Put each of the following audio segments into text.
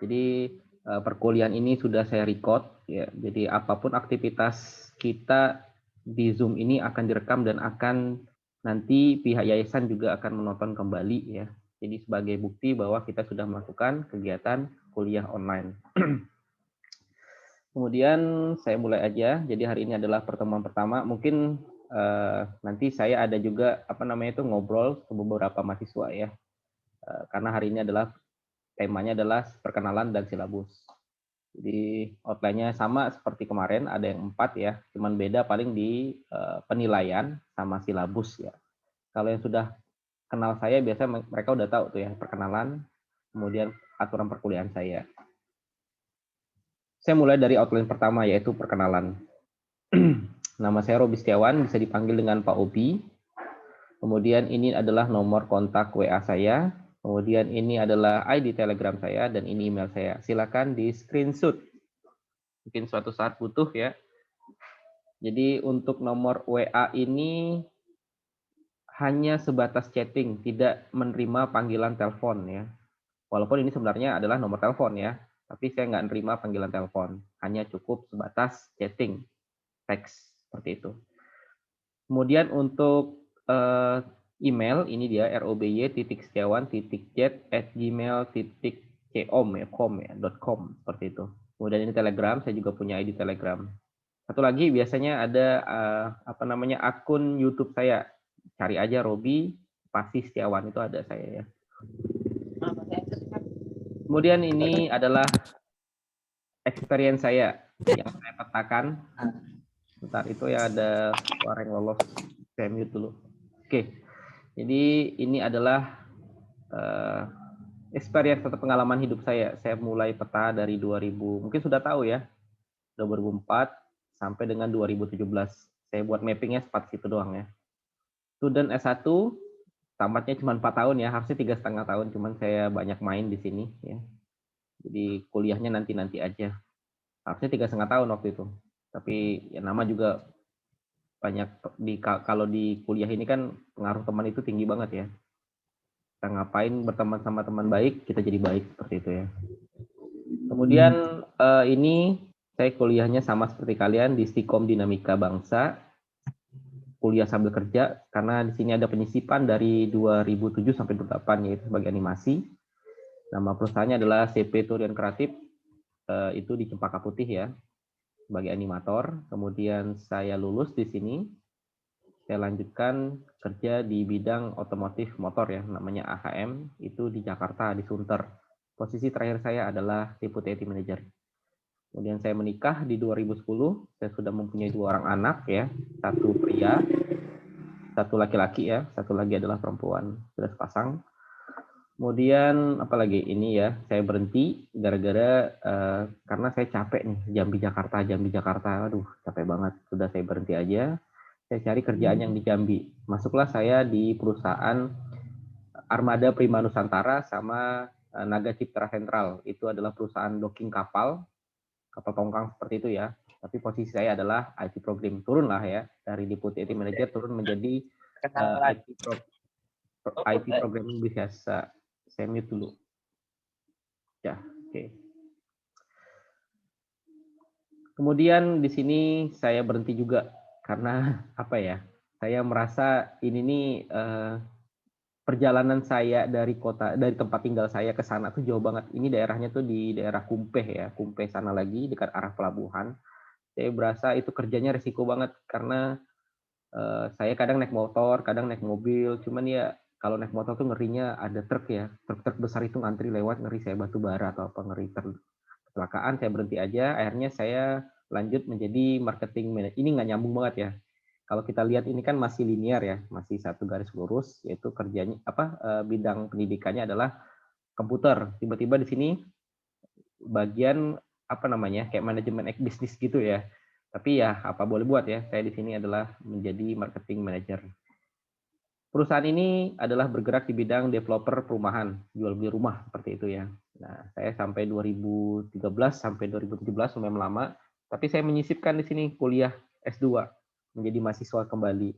Jadi perkuliahan ini sudah saya record ya. Jadi apapun aktivitas kita di Zoom ini akan direkam dan akan nanti pihak yayasan juga akan menonton kembali ya. Jadi sebagai bukti bahwa kita sudah melakukan kegiatan kuliah online. Kemudian saya mulai aja. Jadi hari ini adalah pertemuan pertama. Mungkin nanti saya ada juga ngobrol ke beberapa mahasiswa ya. Karena hari ini adalah temanya adalah perkenalan dan silabus. Jadi outline-nya sama seperti kemarin, ada yang 4 ya, cuman beda paling di penilaian sama silabus ya. Kalau yang sudah kenal saya, biasanya mereka udah tahu tuh ya, perkenalan, kemudian aturan perkuliahan saya. Saya mulai dari outline pertama, yaitu perkenalan. Nama saya Robi Setiawan, bisa dipanggil dengan Pak Obi. Kemudian ini adalah nomor kontak WA saya. Kemudian ini adalah ID Telegram saya dan ini email saya. Silakan di screenshot. Mungkin suatu saat butuh ya. Jadi untuk nomor WA ini hanya sebatas chatting, tidak menerima panggilan telepon ya. Walaupun ini sebenarnya adalah nomor telepon ya, tapi saya nggak menerima panggilan telepon. Hanya cukup sebatas chatting, teks, seperti itu. Kemudian untuk email, ini dia roby.jet@gmail.com seperti itu. Kemudian ini Telegram, saya juga punya ID Telegram. Satu lagi biasanya ada akun YouTube saya. Cari aja Robi Pasti Setiawan, itu ada saya ya. Kemudian ini adalah experience saya yang saya petakan. Bentar, itu ya ada suara yang lolos. Saya mute dulu. Oke. Jadi ini adalah experience atau pengalaman hidup saya. Saya mulai peta dari 2000, mungkin sudah tahu ya, 2004 sampai dengan 2017. Saya buat mappingnya seperti itu doang ya. Student S1, tamatnya cuma 4 tahun ya, harusnya 3,5 tahun, cuman saya banyak main di sini ya. Jadi kuliahnya nanti-nanti aja. Harusnya 3,5 tahun waktu itu. Tapi ya nama juga banyak kalau di kuliah ini kan pengaruh teman itu tinggi banget ya. Kita ngapain berteman sama teman baik, kita jadi baik seperti itu ya. Kemudian ini saya kuliahnya sama seperti kalian di Stikom Dinamika Bangsa. Kuliah sambil kerja karena di sini ada penyisipan dari 2007 sampai 2008 yaitu sebagai animasi. Nama perusahaannya adalah CP Turian Kreatif, itu di Cempaka Putih ya, sebagai animator. Kemudian saya lulus di sini, saya lanjutkan kerja di bidang otomotif motor ya, namanya AHM, itu di Jakarta, di Sunter. Posisi terakhir saya adalah Deputy IT Manager. Kemudian saya menikah di 2010, saya sudah mempunyai 2 orang anak ya, 1 pria, 1 laki-laki ya, 1 lagi adalah perempuan, sudah sepasang. Kemudian apalagi ini ya, saya berhenti gara-gara karena saya capek nih, Jambi Jakarta, aduh capek banget, sudah saya berhenti aja. Saya cari kerjaan yang di Jambi. Masuklah saya di perusahaan Armada Prima Nusantara sama Naga Ciptra Sentral. Itu adalah perusahaan docking kapal tongkang seperti itu ya. Tapi posisi saya adalah IT Program, turunlah ya dari Deputy IT Manager turun menjadi IT Programming biasa. Saya mute dulu. Ya, oke. Kemudian di sini saya berhenti juga karena apa ya? Saya merasa ini nih perjalanan saya dari tempat tinggal saya ke sana tuh jauh banget. Ini daerahnya tuh di daerah Kumpeh ya, Kumpeh sana lagi dekat arah pelabuhan. Saya berasa itu kerjanya risiko banget karena saya kadang naik motor, kadang naik mobil. Cuman ya kalau naik motor tuh ngerinya ada truk ya, truk besar itu ngantri lewat, ngeri saya batu bara atau apa, ngeri kecelakaan. Saya berhenti aja. Akhirnya saya lanjut menjadi marketing manager. Ini nggak nyambung banget ya. Kalau kita lihat ini kan masih linear ya, masih satu garis lurus, yaitu kerjanya bidang pendidikannya adalah komputer. Tiba-tiba di sini bagian kayak manajemen bisnis gitu ya. Tapi ya apa boleh buat ya, saya di sini adalah menjadi marketing manager. Perusahaan ini adalah bergerak di bidang developer perumahan, jual beli rumah seperti itu ya. Nah, saya sampai 2013 sampai 2017 lumayan lama, tapi saya menyisipkan di sini kuliah S2 menjadi mahasiswa kembali.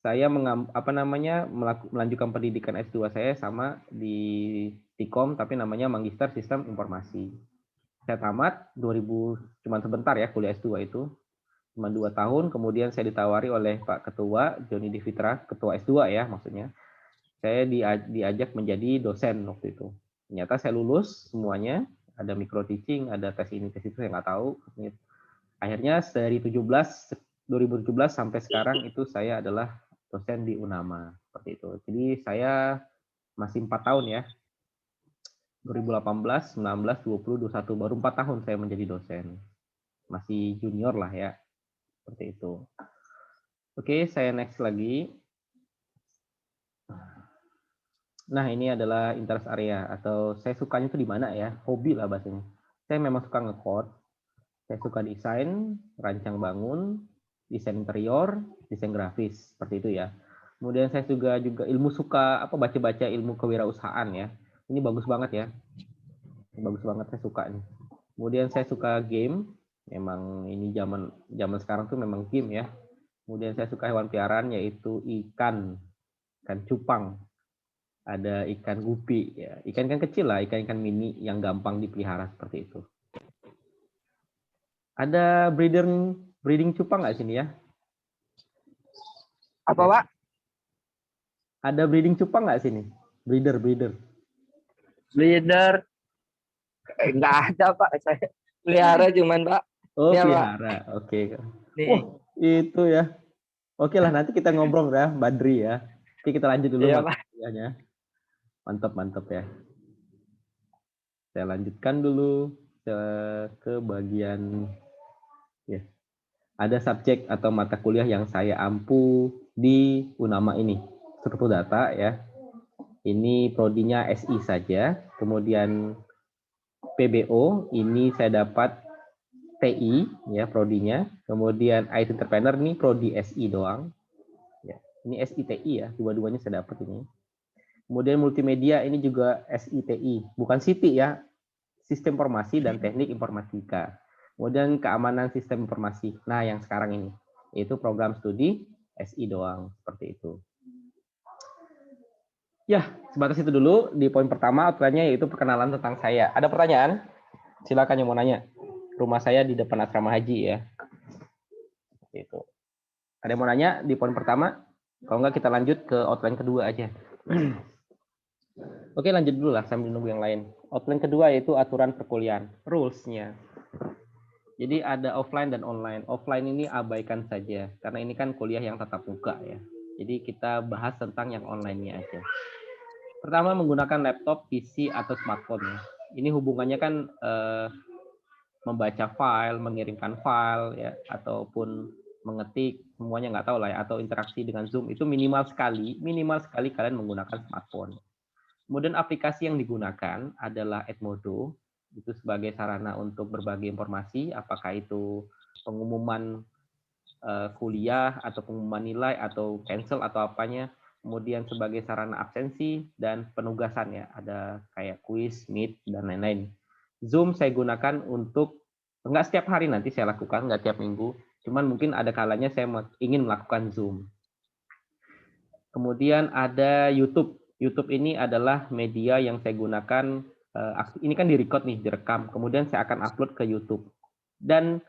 Saya melanjutkan pendidikan S2 saya sama di Tikom, tapi namanya Magister Sistem Informasi. Saya tamat 2000, cuman sebentar ya kuliah S2 itu, cuma 2 tahun, kemudian saya ditawari oleh Pak Ketua, Joni Divitra, Ketua S2 ya maksudnya, saya diajak menjadi dosen waktu itu. Ternyata saya lulus semuanya, ada micro teaching, ada tes ini, tes itu, saya nggak tahu. Akhirnya dari 2017 sampai sekarang itu saya adalah dosen di Unama, seperti itu. Jadi saya masih 4 tahun ya, 2018, 19, 20, 21, baru 4 tahun saya menjadi dosen. Masih junior lah ya, seperti itu. Oke, saya next lagi. Nah, ini adalah interest area, atau saya sukanya itu di mana ya, hobi lah bahasanya. Saya memang suka nge-code, saya suka desain, rancang bangun, desain interior, desain grafis, seperti itu ya. Kemudian saya juga ilmu suka baca-baca ilmu kewirausahaan ya. Ini bagus banget ya. Bagus banget, saya suka nih. Kemudian saya suka game. Memang ini zaman sekarang tuh memang game ya. Kemudian saya suka hewan peliharaan yaitu ikan cupang. Ada ikan gupi ya. Ikan kecil lah, ikan mini yang gampang dipelihara seperti itu. Ada breeding cupang nggak sini ya? Apa, Pak? Ada breeding cupang nggak sini? Breeder. Breeder. Nggak ada, Pak. Saya pelihara cuman, Pak. Oh, Ya, pelihara. Oke. Nih. Wah, itu ya. Oke lah, nanti kita ngobrol ya, Badri ya. Oke, kita lanjut dulu Iya, Pak. materinya. Mantap ya. Saya lanjutkan dulu ke bagian ya. Ada subjek atau mata kuliah yang saya ampu di Unama ini. Struktur data ya. Ini prodinya SI saja. Kemudian PBO ini saya dapat TI ya prodinya. Kemudian IT Entrepreneur ini prodi SI doang. Ya, ini SITI ya, dua-duanya saya dapat ini. Kemudian multimedia ini juga SITI, bukan SITI ya, Sistem Informasi dan Teknik Informatika. Kemudian keamanan sistem informasi. Nah, yang sekarang ini yaitu program studi SI doang, seperti itu. Ya, sebatas itu dulu di poin pertama outline-nya yaitu perkenalan tentang saya. Ada pertanyaan? Silakan yang mau nanya. Rumah saya di depan asrama haji ya. Itu. Ada yang mau nanya di poin pertama? Kalau enggak kita lanjut ke outline kedua aja. Oke, lanjut dulu lah sambil nunggu yang lain. Outline kedua yaitu aturan perkuliahan, rules-nya. Jadi ada offline dan online. Offline ini abaikan saja, karena ini kan kuliah yang tatap muka ya. Jadi kita bahas tentang yang online-nya aja. Pertama, menggunakan laptop, PC, atau smartphone. Ini hubungannya kan membaca file, mengirimkan file, ya, ataupun mengetik, semuanya nggak tahu lah ya, atau interaksi dengan Zoom, itu minimal sekali kalian menggunakan smartphone. Kemudian aplikasi yang digunakan adalah Edmodo, itu sebagai sarana untuk berbagi informasi, apakah itu pengumuman kuliah, atau pengumuman nilai, atau cancel, atau apanya. Kemudian sebagai sarana absensi dan penugasannya, ada kayak kuis, meet, dan lain-lain. Zoom saya gunakan untuk, enggak setiap hari nanti saya lakukan, enggak tiap minggu, cuman mungkin ada kalanya saya ingin melakukan Zoom. Kemudian ada YouTube. YouTube ini adalah media yang saya gunakan, ini kan direcord nih, direkam, kemudian saya akan upload ke YouTube. Dan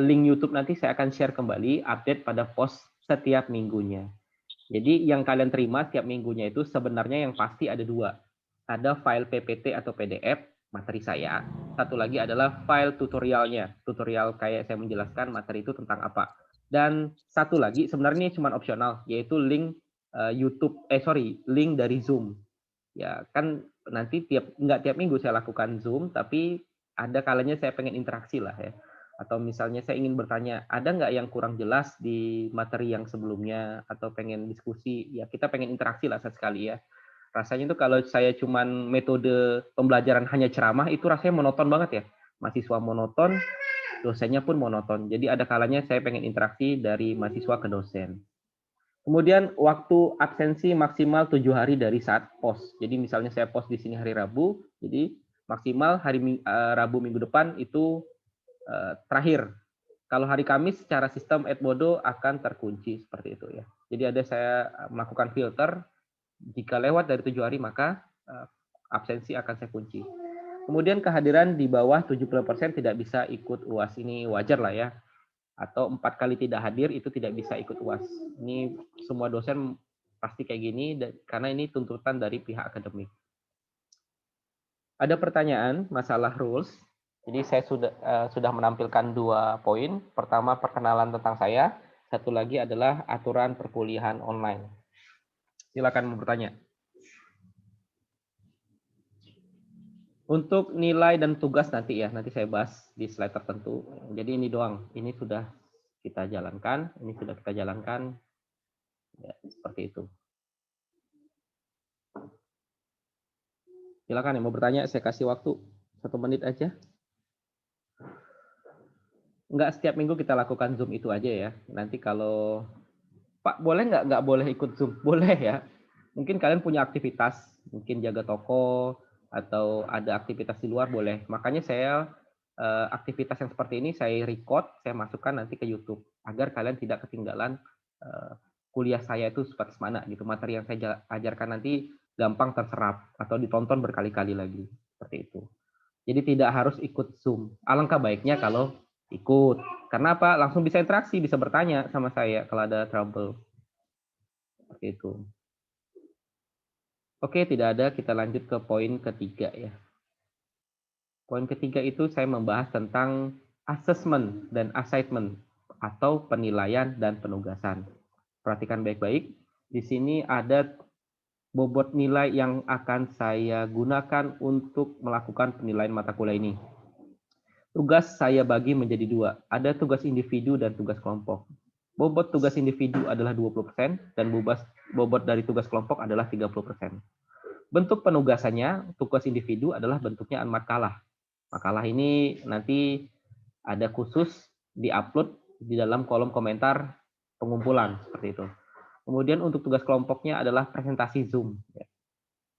link YouTube nanti saya akan share kembali, update pada post setiap minggunya. Jadi yang kalian terima setiap minggunya itu sebenarnya yang pasti ada dua. Ada file PPT atau PDF, materi saya. Satu lagi adalah file tutorialnya. Tutorial kayak saya menjelaskan materi itu tentang apa. Dan satu lagi sebenarnya ini cuma opsional, yaitu link link dari Zoom. Ya kan nanti nggak tiap minggu saya lakukan Zoom, tapi ada kalanya saya pengen interaksi lah ya. Atau misalnya saya ingin bertanya, ada nggak yang kurang jelas di materi yang sebelumnya, atau pengen diskusi, ya kita pengen interaksi lah sekali ya. Rasanya itu kalau saya cuman metode pembelajaran hanya ceramah, itu rasanya monoton banget ya. Mahasiswa monoton, dosennya pun monoton. Jadi ada kalanya saya pengen interaksi dari mahasiswa ke dosen. Kemudian waktu absensi maksimal 7 hari dari saat post. Jadi misalnya saya post di sini hari Rabu, jadi maksimal hari Rabu minggu depan itu terakhir. Kalau hari Kamis secara sistem Edmodo akan terkunci seperti itu ya. Jadi ada saya melakukan filter, jika lewat dari 7 hari maka absensi akan saya kunci. Kemudian kehadiran di bawah 70% tidak bisa ikut UAS. Ini wajar lah ya. Atau 4 kali tidak hadir itu tidak bisa ikut UAS. Ini semua dosen pasti kayak gini karena ini tuntutan dari pihak akademik. Ada pertanyaan masalah rules. Jadi saya sudah menampilkan 2 poin. Pertama perkenalan tentang saya, satu lagi adalah aturan perkuliahan online. Silakan mau bertanya. Untuk nilai dan tugas nanti ya, nanti saya bahas di slide tertentu. Jadi ini doang, ini sudah kita jalankan, ya, seperti itu. Silakan yang mau bertanya, saya kasih waktu 1 menit aja. Enggak setiap minggu kita lakukan Zoom itu aja ya. Nanti kalau Pak boleh nggak boleh ikut Zoom? Boleh ya. Mungkin kalian punya aktivitas, mungkin jaga toko atau ada aktivitas di luar boleh. Makanya saya aktivitas yang seperti ini saya record, saya masukkan nanti ke YouTube agar kalian tidak ketinggalan kuliah saya itu seperti mana gitu. Materi yang saya ajarkan nanti gampang terserap atau ditonton berkali-kali lagi seperti itu. Jadi tidak harus ikut Zoom. Alangkah baiknya kalau ikut. Karena apa? Langsung bisa interaksi, bisa bertanya sama saya kalau ada trouble. Seperti itu. Oke, tidak ada. Kita lanjut ke poin ketiga ya. Poin ketiga itu saya membahas tentang assessment dan assignment atau penilaian dan penugasan. Perhatikan baik-baik. Di sini ada bobot nilai yang akan saya gunakan untuk melakukan penilaian mata kuliah ini. Tugas saya bagi menjadi 2. Ada tugas individu dan tugas kelompok. Bobot tugas individu adalah 20% dan bobot dari tugas kelompok adalah 30%. Bentuk penugasannya, tugas individu adalah bentuknya makalah. Makalah ini nanti ada khusus di-upload di dalam kolom komentar pengumpulan, seperti itu. Kemudian untuk tugas kelompoknya adalah presentasi Zoom.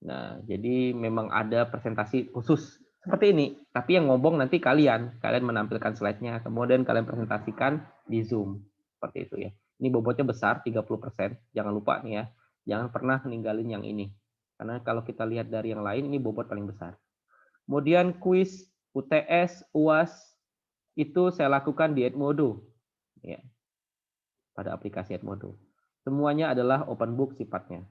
Nah, jadi memang ada presentasi khusus seperti ini, tapi yang ngomong nanti kalian menampilkan slide-nya, kemudian kalian presentasikan di Zoom, seperti itu ya. Ini bobotnya besar, 30%, jangan lupa nih ya, jangan pernah meninggalin yang ini, karena kalau kita lihat dari yang lain, ini bobot paling besar. Kemudian kuis, UTS, UAS, itu saya lakukan di Edmodo, ya, pada aplikasi Edmodo. Semuanya adalah open book sifatnya.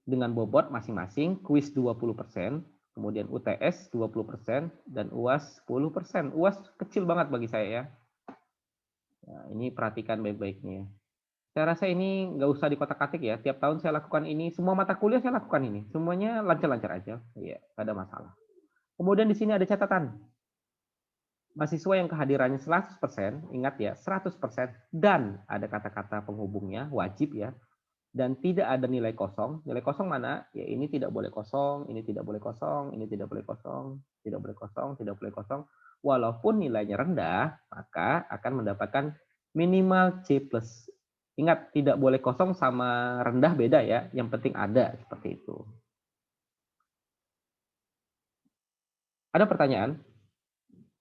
Dengan bobot masing-masing, kuis 20%, kemudian UTS 20%, dan UAS 10%. UAS kecil banget bagi saya ya. Nah, ini perhatikan baik-baiknya. Saya rasa ini nggak usah dikotak-katik ya. Tiap tahun saya lakukan ini, semua mata kuliah saya lakukan ini. Semuanya lancar-lancar aja. Iya, nggak ada masalah. Kemudian di sini ada catatan. Mahasiswa yang kehadirannya 100%, ingat ya, 100%, dan ada kata-kata penghubungnya, wajib ya, dan tidak ada nilai kosong. Nilai kosong mana? Ya ini tidak boleh kosong, ini tidak boleh kosong, ini tidak boleh kosong, tidak boleh kosong, tidak boleh kosong. Walaupun nilainya rendah, maka akan mendapatkan minimal C+. Ingat, tidak boleh kosong sama rendah beda ya. Yang penting ada, seperti itu. Ada pertanyaan?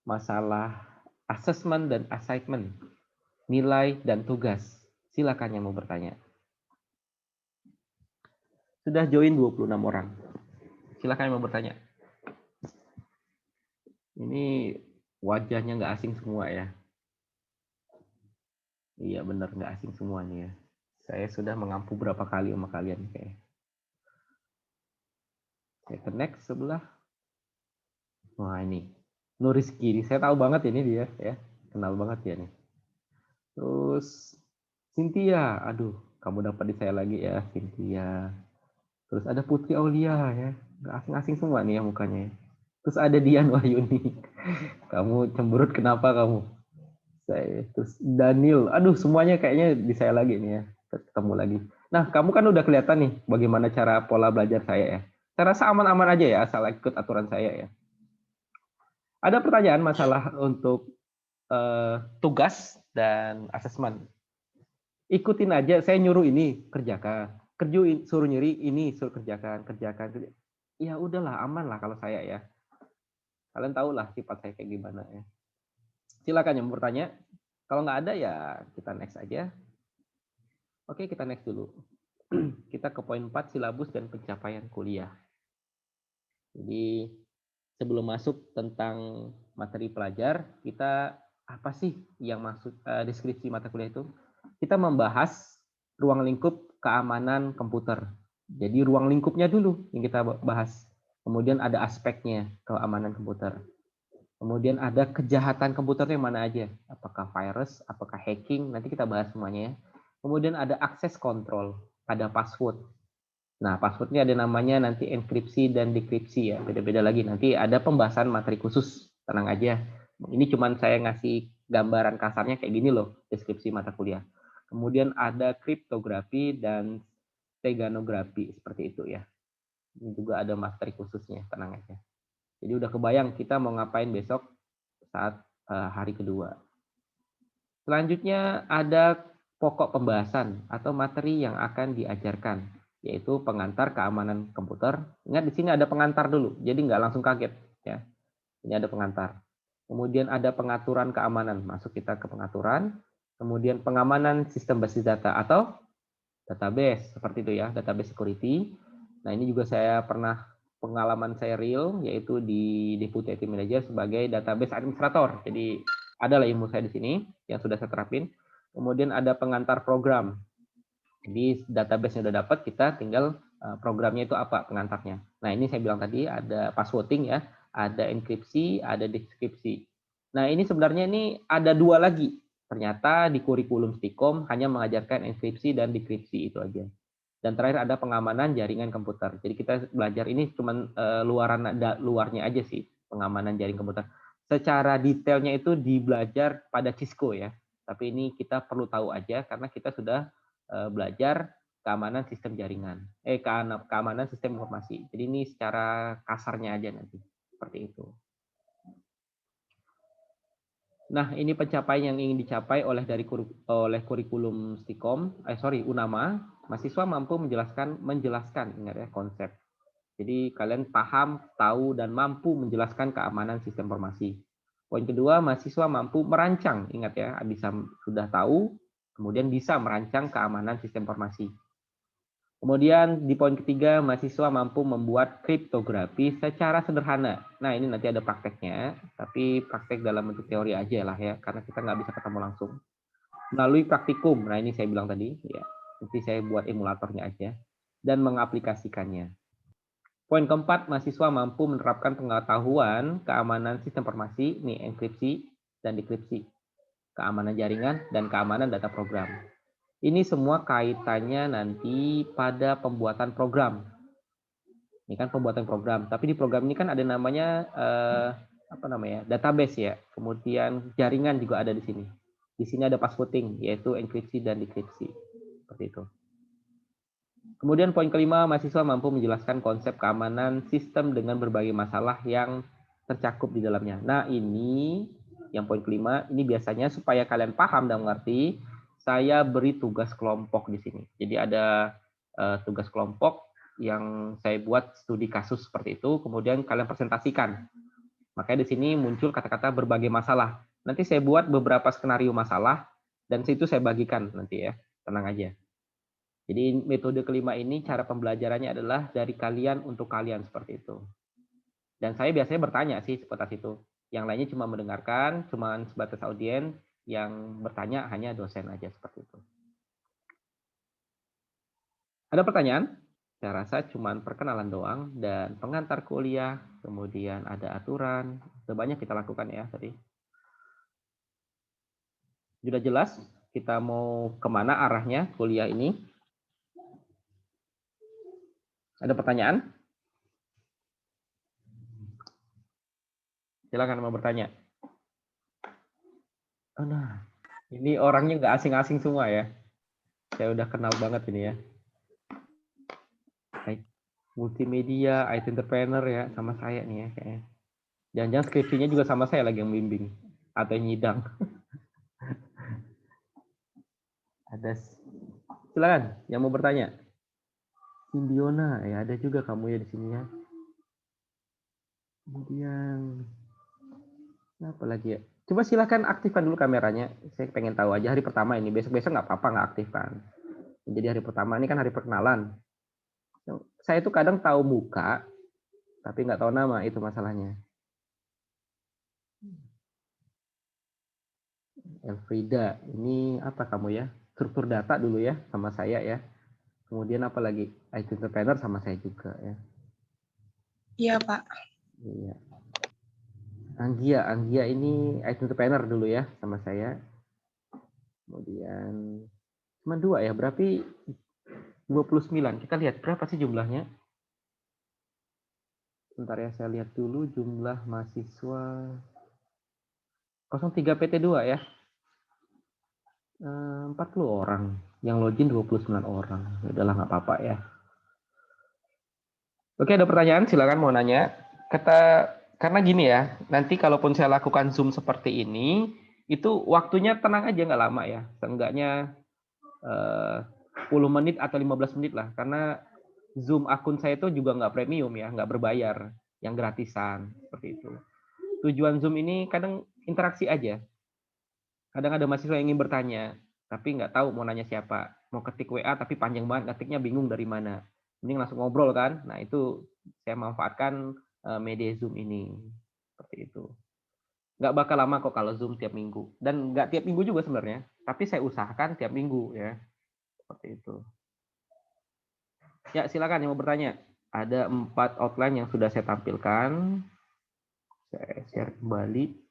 Masalah assessment dan assignment, nilai dan tugas. Silakan yang mau bertanya. Sudah join 26 orang. Silakan yang mau bertanya. Ini wajahnya nggak asing semua ya. Iya benar nggak asing semua nih ya. Saya sudah mengampu berapa kali sama kalian kayak. Saya ke next sebelah. Wah ini Nuriski, saya tahu banget ini dia ya. Kenal banget ya nih. Terus Cynthia, aduh kamu dapat di saya lagi ya Cynthia. Terus ada Putri Aulia ya. Nggak asing-asing semua nih ya mukanya. Terus ada Dian Wahyuni. Kamu cemberut kenapa kamu? Saya terus Daniel, aduh semuanya kayaknya di saya lagi nih ya, ketemu lagi. Nah kamu kan udah kelihatan nih bagaimana cara pola belajar saya ya. Saya rasa aman-aman aja ya asal ikut aturan saya ya. Ada pertanyaan masalah untuk tugas dan asesmen. Ikutin aja, saya nyuruh ini kerjakan, suruh nyuri ini suruh kerjakan. Ya udahlah aman lah kalau saya ya. Kalian tahu lah sifat saya kayak gimana ya. Silakan yang bertanya. Kalau nggak ada ya kita next aja. Oke, kita next dulu. Kita ke poin 4, silabus dan pencapaian kuliah. Jadi sebelum masuk tentang materi pelajar, kita apa sih yang masuk deskripsi mata kuliah itu? Kita membahas ruang lingkup keamanan komputer. Jadi ruang lingkupnya dulu yang kita bahas. Kemudian ada aspeknya keamanan komputer. Kemudian ada kejahatan komputernya mana aja. Apakah virus, apakah hacking, nanti kita bahas semuanya ya. Kemudian ada akses kontrol, ada password. Nah, passwordnya ada namanya nanti enkripsi dan dekripsi ya, beda-beda lagi. Nanti ada pembahasan materi khusus, tenang aja. Ini cuman saya ngasih gambaran kasarnya kayak gini loh, deskripsi mata kuliah. Kemudian ada kriptografi dan steganografi, seperti itu ya. Ini juga ada materi khususnya, tenang aja. Jadi udah kebayang kita mau ngapain besok saat hari kedua. Selanjutnya ada pokok pembahasan atau materi yang akan diajarkan, yaitu pengantar keamanan komputer. Ingat di sini ada pengantar dulu, jadi nggak langsung kaget ya. Ini ada pengantar. Kemudian ada pengaturan keamanan, masuk kita ke pengaturan. Kemudian pengamanan sistem basis data atau database, seperti itu ya, database security. Nah ini juga saya pernah pengalaman saya real, yaitu di Deputy IT Manager sebagai database administrator. Jadi adalah ilmu saya di sini yang sudah saya terapin. Kemudian ada pengantar program. Jadi database yang sudah dapat, kita tinggal programnya itu apa pengantarnya. Nah ini saya bilang tadi ada passwording ya, ada enkripsi, ada deskripsi. Nah ini sebenarnya ini ada dua lagi. Ternyata di kurikulum Stikom hanya mengajarkan enkripsi dan dekripsi itu aja. Dan terakhir ada pengamanan jaringan komputer. Jadi kita belajar ini cuma luarnya aja sih, pengamanan jaring komputer. Secara detailnya itu dibelajar pada Cisco ya. Tapi ini kita perlu tahu aja karena kita sudah belajar keamanan sistem jaringan. Keamanan sistem informasi. Jadi ini secara kasarnya aja nanti. Seperti itu. Nah, ini pencapaian yang ingin dicapai oleh kurikulum Stikom, Unama. Mahasiswa mampu menjelaskan ingat ya konsep. Jadi kalian paham, tahu dan mampu menjelaskan keamanan sistem informasi. Poin kedua, mahasiswa mampu merancang, ingat ya, bisa sudah tahu, kemudian bisa merancang keamanan sistem informasi. Kemudian di poin ketiga, mahasiswa mampu membuat kriptografi secara sederhana. Nah ini nanti ada prakteknya, tapi praktek dalam bentuk teori aja lah ya, karena kita nggak bisa ketemu langsung. Melalui praktikum, nah ini saya bilang tadi, ya, nanti saya buat emulatornya aja, dan mengaplikasikannya. Poin keempat, mahasiswa mampu menerapkan pengetahuan keamanan sistem informasi, nih enkripsi dan dekripsi, keamanan jaringan, dan keamanan data program. Ini semua kaitannya nanti pada pembuatan program. Ini kan pembuatan program, tapi di program ini kan ada namanya database ya. Kemudian jaringan juga ada di sini. Di sini ada passwording, yaitu enkripsi dan dekripsi. Seperti itu. Kemudian poin kelima, mahasiswa mampu menjelaskan konsep keamanan sistem dengan berbagai masalah yang tercakup di dalamnya. Nah ini, yang poin kelima, ini biasanya supaya kalian paham dan mengerti, saya beri tugas kelompok di sini. Jadi ada tugas kelompok yang saya buat studi kasus seperti itu, kemudian kalian presentasikan. Makanya di sini muncul kata-kata berbagai masalah. Nanti saya buat beberapa skenario masalah, dan situ saya bagikan nanti ya, tenang aja. Jadi metode kelima ini cara pembelajarannya adalah dari kalian untuk kalian seperti itu. Dan saya biasanya bertanya sih seputar itu. Yang lainnya cuma mendengarkan, cuma sebatas audiens, yang bertanya hanya dosen aja seperti itu. Ada pertanyaan? Saya rasa cuma perkenalan doang dan pengantar kuliah, kemudian ada aturan, banyak kita lakukan ya tadi. Sudah jelas kita mau kemana arahnya kuliah ini? Ada pertanyaan? Silakan mau bertanya. Nah, ini orangnya nggak asing-asing semua ya. Saya udah kenal banget ini ya. Multimedia, IT entrepreneur ya, sama saya nih ya kayaknya. Jangan-jangan skripsinya juga sama saya lagi yang bimbing atau yang nyidang. Ada, silakan yang mau bertanya. Simbiona, ya ada juga kamu ya di sini ya. Kemudian apa lagi ya? Coba silakan aktifkan dulu kameranya. Saya pengen tahu aja hari pertama ini. Besok-besok nggak apa-apa nggak aktifkan. Jadi hari pertama ini kan hari perkenalan. Saya tuh kadang tahu muka, Tapi nggak tahu nama, itu masalahnya. Elfrida, ini apa kamu ya? Struktur data dulu ya, sama saya ya. Kemudian apa lagi? IT entrepreneur sama saya juga ya. Iya, Pak. Iya. Anggia ini IT entrepreneur dulu ya, sama saya. Kemudian cuma 2 ya, berarti 29. Kita lihat berapa sih jumlahnya. Bentar ya, saya lihat dulu jumlah mahasiswa 03 PT2 ya. 40 orang. Yang login 29 orang. Ya udahlah, nggak apa-apa ya. Oke, ada pertanyaan? Silakan mau nanya. Karena gini ya, nanti kalaupun saya lakukan Zoom seperti ini, itu waktunya tenang aja, nggak lama ya. Seenggaknya 10 menit atau 15 menit lah. Karena Zoom akun saya itu juga nggak premium ya, nggak berbayar, yang gratisan, seperti itu. Tujuan Zoom ini kadang interaksi aja. Kadang ada mahasiswa yang ingin bertanya, tapi nggak tahu mau nanya siapa. Mau ketik WA tapi panjang banget, ketiknya bingung dari mana. Mending langsung ngobrol kan. Nah itu saya manfaatkan media Zoom ini. Seperti itu. Nggak bakal lama kok kalau Zoom tiap minggu. Dan nggak tiap minggu juga sebenarnya. Tapi saya usahakan tiap minggu ya. Seperti itu. Ya silakan yang mau bertanya. Ada 4 outline yang sudah saya tampilkan. Saya share kembali.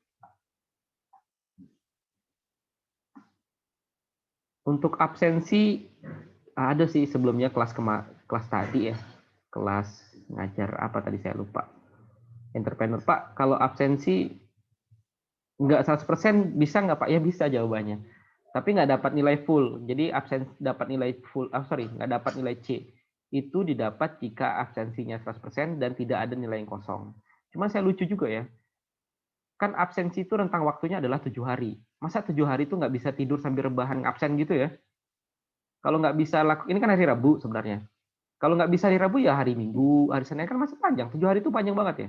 Untuk absensi ada sih sebelumnya kelas tadi ya. Kelas ngajar apa tadi saya lupa. Entrepreneur. Pak, kalau absensi nggak 100% bisa nggak Pak? Ya bisa jawabannya. Tapi nggak dapat nilai full. Jadi absen dapat nilai full, nggak dapat nilai C. Itu didapat jika absensinya 100% dan tidak ada nilai yang kosong. Cuma saya lucu juga ya. Kan absensi itu rentang waktunya adalah 7 hari. Masa 7 hari itu nggak bisa tidur sambil rebahan absen gitu ya? Kalau nggak bisa ini kan hari Rabu sebenarnya. Kalau nggak bisa hari Rabu ya hari Minggu, hari Senin kan masih panjang. 7 hari itu panjang banget ya.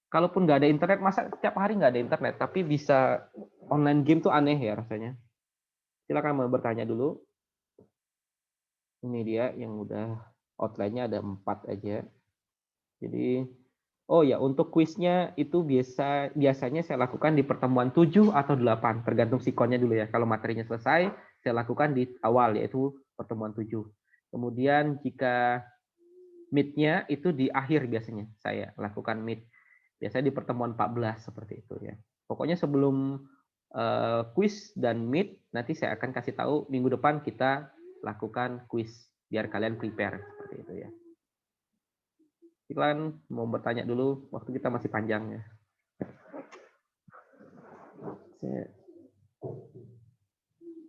Kalaupun nggak ada internet, masa setiap hari nggak ada internet, tapi bisa online game tuh aneh ya rasanya. Silakan mau bertanya dulu. Ini dia yang udah outline-nya ada 4 aja. Jadi, oh ya, untuk kuisnya itu biasanya saya lakukan di pertemuan 7 atau 8, tergantung sikonnya dulu ya. Kalau materinya selesai, saya lakukan di awal, yaitu pertemuan 7. Kemudian jika meet-nya itu di akhir biasanya saya lakukan meet. Biasanya di pertemuan 14 seperti itu ya. Pokoknya sebelum quiz dan meet, nanti saya akan kasih tahu minggu depan kita lakukan quiz biar kalian prepare seperti itu ya. Silakan mau bertanya dulu, waktu kita masih panjang ya.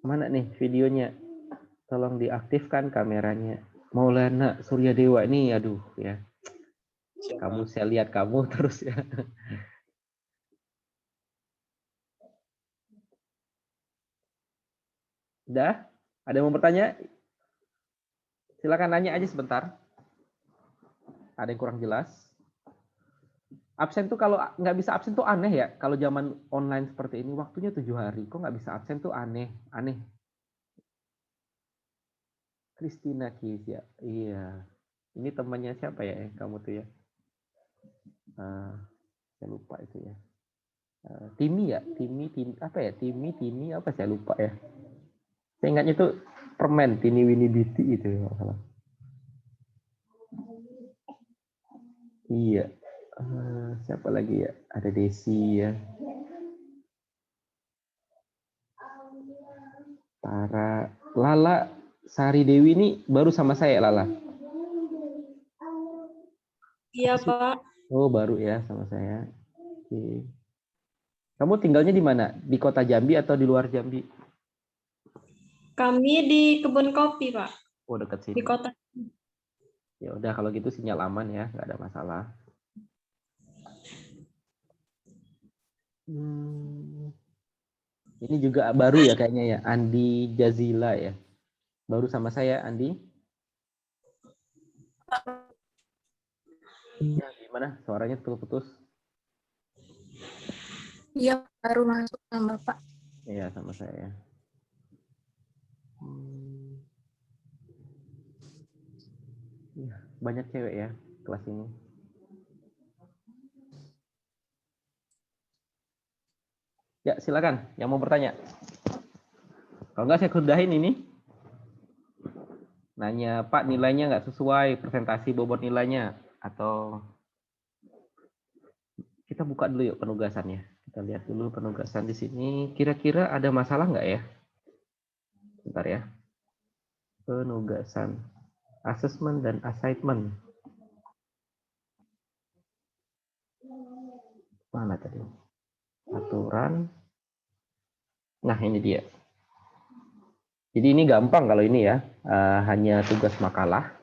Mana nih videonya? Tolong diaktifkan kameranya. Maulana Suryadewa ini, aduh ya. Kamu saya lihat kamu terus ya. Udah? Ada yang mau bertanya? Silakan nanya aja sebentar. Ada yang kurang jelas? Absen tuh kalau nggak bisa absen tuh aneh ya. Kalau zaman online seperti ini waktunya 7 hari. Kok nggak bisa absen tuh aneh. Aneh. Christina Kizia. Iya. Ini temannya siapa ya kamu tuh ya? Saya lupa itu ya. Timi ya? Timi apa ya? Timi apa saya lupa ya. Saya ingatnya tuh permen Tini Winnie Biti itu kalau salah. Iya. Siapa lagi ya? Ada Desi ya. Para Lala Sari Dewi ini baru sama saya Lala. Iya, Pak. Oh, baru ya sama saya. Oke. Kamu tinggalnya di mana? Di kota Jambi atau di luar Jambi? Kami di kebun kopi, Pak. Oh, dekat Di sini. kota. Ya udah kalau gitu sinyal aman ya, nggak ada masalah. Ini juga baru ya kayaknya ya, Andi Jazila ya. Baru sama saya, Andi. Ya, gimana? Suaranya putus-putus. Iya, baru masuk sama Bapak. Iya, sama saya. Ya, banyak cewek ya kelas ini. Ya, silakan yang mau bertanya. Kalau nggak saya sudahin ini. Nanya, Pak nilainya nggak sesuai, presentasi bobot nilainya. Atau kita buka dulu yuk penugasannya. Kita lihat dulu penugasan di sini. Kira-kira ada masalah nggak ya? Bentar ya. Penugasan. Assessment dan assignment. Mana tadi? Aturan. Nah, ini dia. Jadi ini gampang kalau ini ya. Hanya tugas makalah.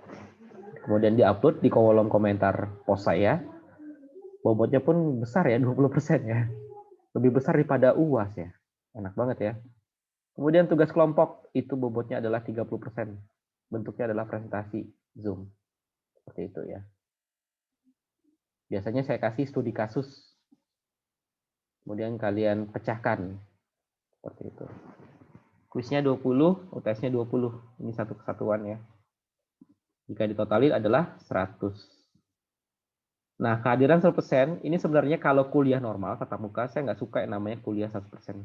Kemudian diupload di kolom komentar post saya. Bobotnya pun besar ya, 20% ya. Lebih besar daripada UAS ya. Enak banget ya. Kemudian tugas kelompok itu bobotnya adalah 30%. Bentuknya adalah presentasi Zoom. Seperti itu ya. Biasanya saya kasih studi kasus. Kemudian kalian pecahkan. Seperti itu. Kuisnya 20, UTS-nya 20. Ini satu kesatuan ya. Jika ditotalin adalah 100. Nah, kehadiran 100% ini sebenarnya kalau kuliah normal, tatap muka, saya nggak suka yang namanya kuliah 100%.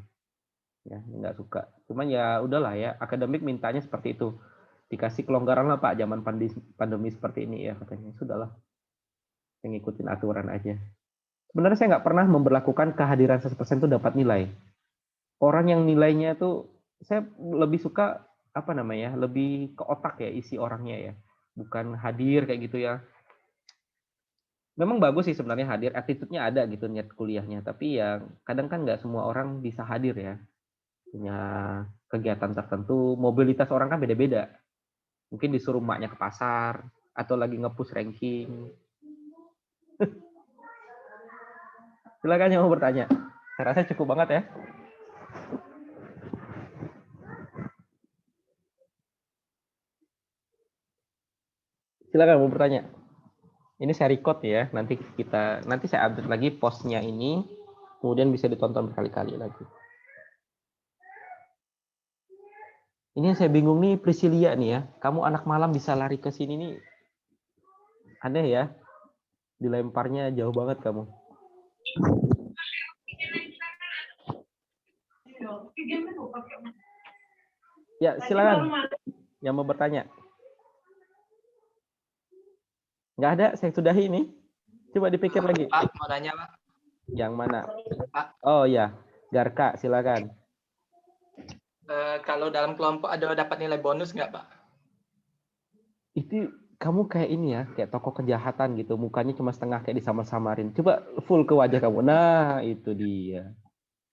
Ya, nggak suka. Cuman ya udahlah ya, akademik mintanya seperti itu. Dikasih kelonggaran lah Pak, zaman pandemi seperti ini ya katanya. Sudahlah, saya ngikutin aturan aja. Sebenarnya saya nggak pernah memberlakukan kehadiran 100% itu dapat nilai. Orang yang nilainya tuh, saya lebih suka, apa namanya, lebih ke otak ya, isi orangnya ya. Bukan hadir kayak gitu ya. Memang bagus sih sebenarnya hadir, attitude-nya ada gitu niat kuliahnya. Tapi ya kadang kan nggak semua orang bisa hadir ya. Punya kegiatan tertentu, mobilitas orang kan beda-beda. Mungkin disuruh maknya ke pasar, atau lagi nge-push ranking. Silakan yang mau bertanya. Saya rasa cukup banget ya. Silakan mau bertanya. Ini saya record ya, nanti saya update lagi postnya ini, kemudian bisa ditonton berkali-kali lagi. Ini yang saya bingung nih, Priscilia nih ya, kamu anak malam bisa lari ke sini nih, aneh ya, dilemparnya jauh banget kamu. Ya, silakan yang mau bertanya. Nggak ada, saya sudahi ini. Coba dipikir lagi. Pak, mau nanya Pak. Yang mana? Pak. Oh ya, Garka, silakan. Kalau dalam kelompok ada dapat nilai bonus nggak Pak? Itu kamu kayak ini ya, kayak tokoh kejahatan gitu. Mukanya cuma setengah kayak disamar-samarin. Coba full ke wajah kamu. Nah, itu dia.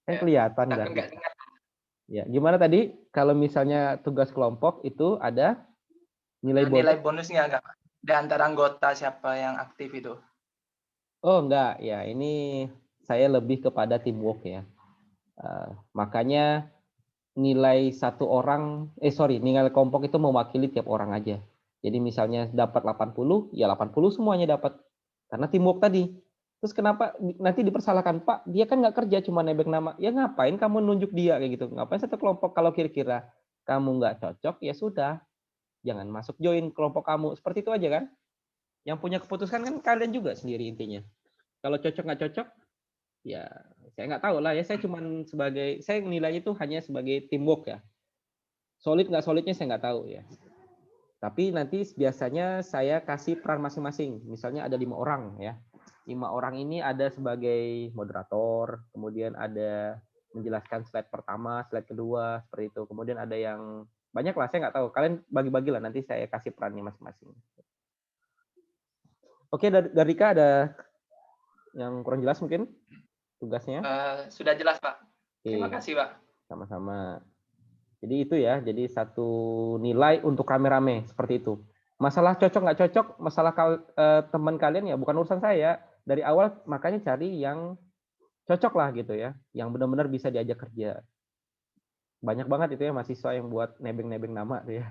Kan kelihatan kan? Ya, gimana tadi? Kalau misalnya tugas kelompok itu ada nilai bonus? Nilai bonusnya nggak Pak? Di antara anggota siapa yang aktif itu? Oh, enggak. Ya, ini saya lebih kepada teamwork ya. Makanya nilai satu orang, nilai kelompok itu mewakili tiap orang aja. Jadi misalnya dapat 80, ya 80 semuanya dapat. Karena teamwork tadi. Terus kenapa nanti dipersalahkan, Pak, dia kan nggak kerja, cuma nebeng nama. Ya ngapain kamu nunjuk dia kayak gitu? Ngapain satu kelompok kalau kira-kira kamu nggak cocok, ya sudah. Jangan masuk join kelompok kamu. Seperti itu aja kan? Yang punya keputusan kan kalian juga sendiri intinya. Kalau cocok nggak cocok, ya saya nggak tahu lah ya. Saya nilainya itu hanya sebagai teamwork ya. Solid nggak solidnya saya nggak tahu ya. Tapi nanti biasanya saya kasih peran masing-masing. Misalnya ada 5 orang ya. 5 orang ini ada sebagai moderator, kemudian ada menjelaskan slide pertama, slide kedua, seperti itu. Kemudian ada yang banyak lah, saya nggak tahu. Kalian bagi-bagi lah, nanti saya kasih perannya masing-masing. Oke, dari Rika ada yang kurang jelas mungkin tugasnya? Sudah jelas Pak. Oke. Terima kasih Pak. Sama-sama. Jadi itu ya, jadi satu nilai untuk rame-rame seperti itu. Masalah cocok nggak cocok, masalah teman kalian ya bukan urusan saya. Dari awal makanya cari yang cocok lah gitu ya, yang benar-benar bisa diajak kerja. Banyak banget itu ya mahasiswa yang buat nebeng-nebeng nama tuh ya.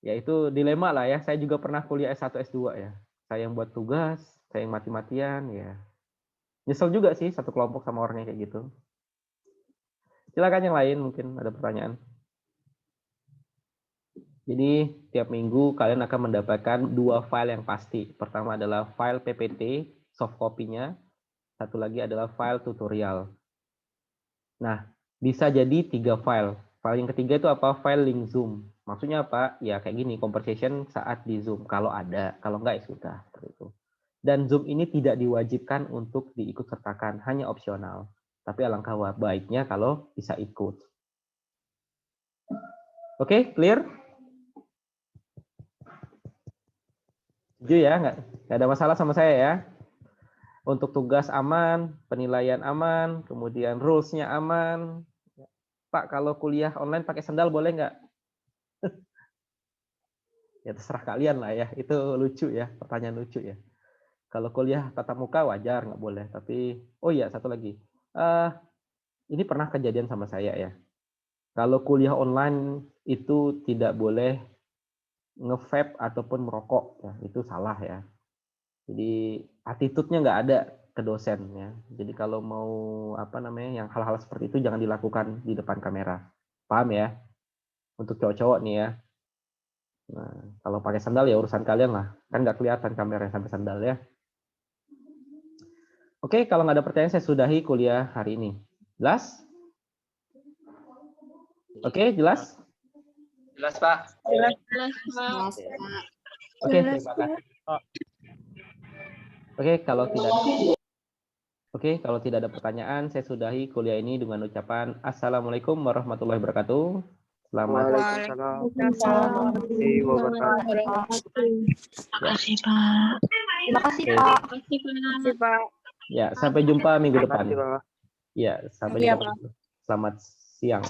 Ya itu dilema lah ya. Saya juga pernah kuliah S1, S2 ya. Saya yang buat tugas, saya yang mati-matian ya. Nyesel juga sih satu kelompok sama orangnya kayak gitu. Silakan yang lain mungkin ada pertanyaan. Jadi tiap minggu kalian akan mendapatkan 2 file yang pasti. Pertama adalah file PPT, soft copy-nya, satu lagi adalah file tutorial. Nah, bisa jadi 3 file. File yang ketiga itu apa? File link Zoom. Maksudnya apa? Ya kayak gini, conversation saat di Zoom. Kalau ada, kalau enggak ya sudah. Seperti itu. Dan Zoom ini tidak diwajibkan untuk diikutsertakan, hanya opsional. Tapi alangkah baiknya kalau bisa ikut. Oke, clear? Setuju ya? Nggak ada masalah sama saya ya? Untuk tugas aman, penilaian aman, kemudian rules-nya aman. Pak, kalau kuliah online pakai sandal boleh nggak? Ya terserah kalian lah ya. Itu lucu ya, pertanyaan lucu ya. Kalau kuliah tatap muka wajar, nggak boleh. Tapi, oh iya, satu lagi. Ini pernah kejadian sama saya ya. Kalau kuliah online itu tidak boleh nge-vape ataupun merokok. Ya, itu salah ya. Jadi attitude-nya nggak ada ke dosen ya. Jadi kalau mau yang hal-hal seperti itu jangan dilakukan di depan kamera. Paham ya? Untuk cowok-cowok nih ya. Nah, kalau pakai sandal ya urusan kalian lah. Kan nggak kelihatan kameranya sampai sandal ya. Oke, kalau nggak ada pertanyaan saya sudahi kuliah hari ini. Jelas? Oke, jelas? Jelas, Pak. Jelas, Mas, Pak. Pak. Oke, terima kasih. Oke, kalau tidak ada pertanyaan, saya sudahi kuliah ini dengan ucapan Assalamualaikum warahmatullahi wabarakatuh. Selamat. Waalaikumsalam warahmatullahi wabarakatuh. Terima kasih, Pak. Terima kasih, Oke. Pak. Terima kasih, Pak. Ya, sampai jumpa minggu Terima depan. kasih, Pak. Ya, sampai Iya, jumpa. Selamat siang.